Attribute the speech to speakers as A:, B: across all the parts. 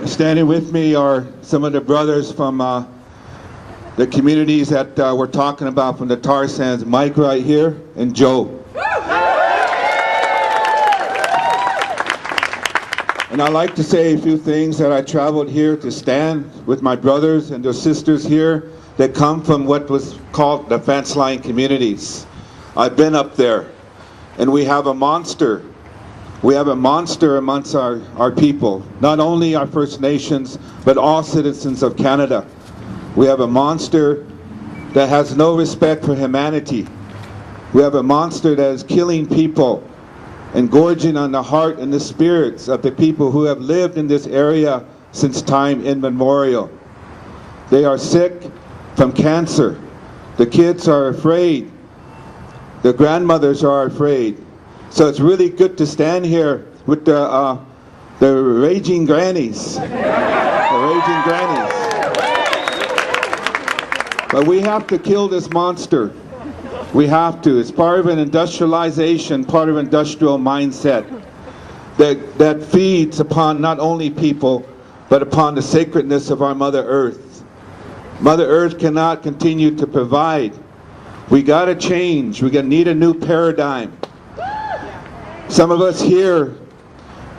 A: Standing with me are some of the brothers from the communities that we're talking about from the tar sands. Mike right here and Joe. And I'd like to say a few things that I traveled here to stand with my brothers and their sisters here that come from what was called the fence line communities. I've been up there, and we have a monster. We have a monster amongst our people, not only our First Nations, but all citizens of Canada. We have a monster that has no respect for humanity. We have a monster that is killing people and gorging on the heart and the spirits of the people who have lived in this area since time immemorial. They are sick from cancer. The kids are afraid. The grandmothers are afraid. So it's really good to stand here with the raging grannies. The raging grannies. But we have to kill this monster. We have to. It's part of an industrialization, part of an industrial mindset that feeds upon not only people, but upon the sacredness of our Mother Earth. Mother Earth cannot continue to provide. We got to change. We need a new paradigm. Some of us here,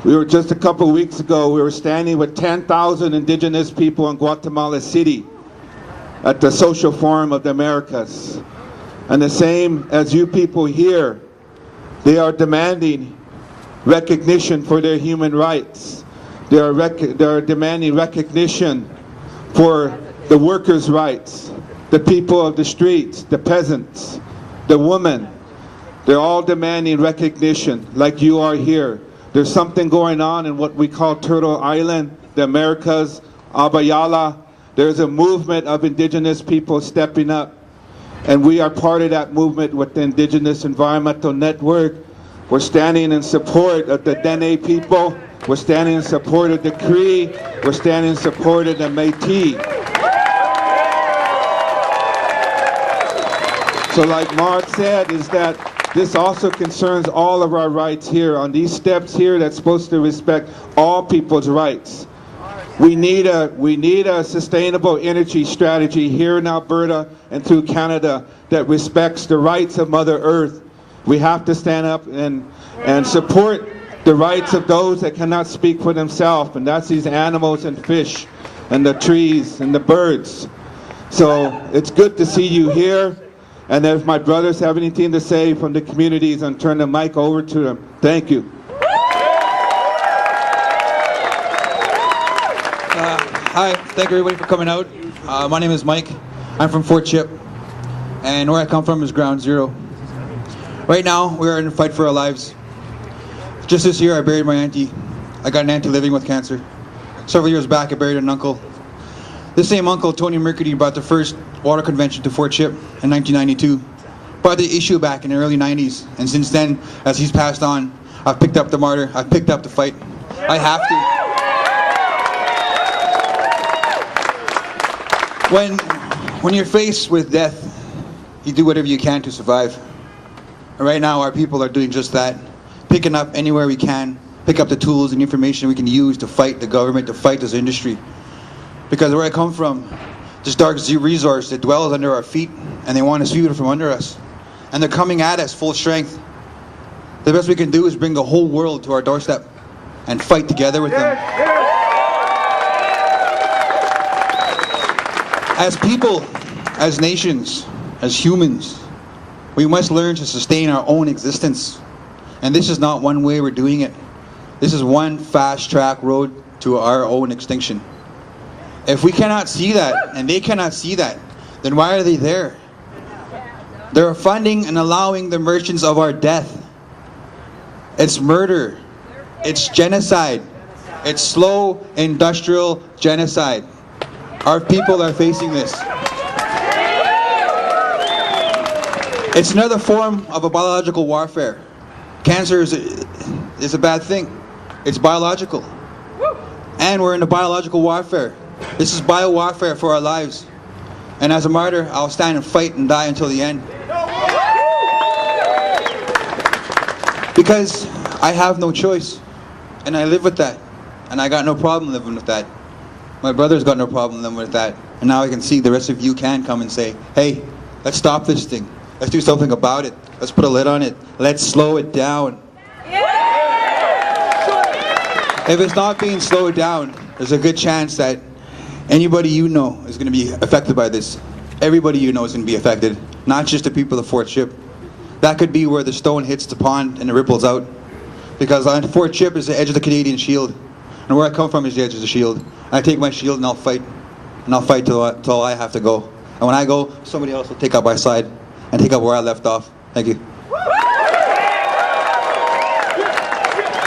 A: we were just a couple of weeks ago, we were standing with 10,000 indigenous people in Guatemala City at the Social Forum of the Americas. And the same as you people here, they are demanding recognition for their human rights. They are demanding recognition for the workers' rights, the people of the streets, the peasants, the women. They're all demanding recognition like you are here. There's something going on in what we call Turtle Island, the Americas, Abayala. There's a movement of indigenous people stepping up. And we are part of that movement with the Indigenous Environmental Network. We're standing in support of the Dene people. We're standing in support of the Cree. We're standing in support of the Métis. So like Mark said, is that this also concerns all of our rights here on these steps here that's supposed to respect all people's rights. We need a sustainable energy strategy here in Alberta and through Canada that respects the rights of Mother Earth. We have to stand up and support the rights of those that cannot speak for themselves, and that's these animals and fish and the trees and the birds. So it's good to see you here. And if my brothers have anything to say from the communities, I'll turn the mic over to them. Thank you.
B: Hi, thank you everybody for coming out. My name is Mike. I'm from Fort Chip, and where I come from is Ground Zero. Right now, we are in a fight for our lives. Just this year, I buried my auntie. I got an auntie living with cancer. Several years back, I buried an uncle. This same uncle, Tony Mercury, brought the first water convention to Fort Chip in 1992. Brought the issue back in the early 90s, and since then, as he's passed on, I've picked up the martyr, I've picked up the fight. I have to. When you're faced with death, you do whatever you can to survive. And right now, our people are doing just that. Picking up anywhere we can, pick up the tools and information we can use to fight the government, to fight this industry. Because where I come from, this dark resource that dwells under our feet, and they want to sweep it from under us. And they're coming at us full strength. The best we can do is bring the whole world to our doorstep and fight together with them. As people, as nations, as humans, we must learn to sustain our own existence. And this is not one way we're doing it. This is one fast-track road to our own extinction. If we cannot see that, and they cannot see that, then why are they there? They're funding and allowing the merchants of our death. It's murder. It's genocide. It's slow industrial genocide. Our people are facing this. It's another form of a biological warfare. Cancer is a bad thing. It's biological. And we're in a biological warfare. This is bio-warfare for our lives. And as a martyr, I'll stand and fight and die until the end. Because I have no choice. And I live with that. And I got no problem living with that. My brother's got no problem living with that. And now I can see the rest of you can come and say, hey, let's stop this thing. Let's do something about it. Let's put a lid on it. Let's slow it down. If it's not being slowed down, there's a good chance that anybody you know is going to be affected by this. Everybody you know is going to be affected, not just the people of Fort Chip. That could be where the stone hits the pond and it ripples out. Because on Fort Chip is the edge of the Canadian Shield. And where I come from is the edge of the shield. I take my shield and I'll fight. And I'll fight till I have to go. And when I go, somebody else will take up my side and take up where I left off. Thank you.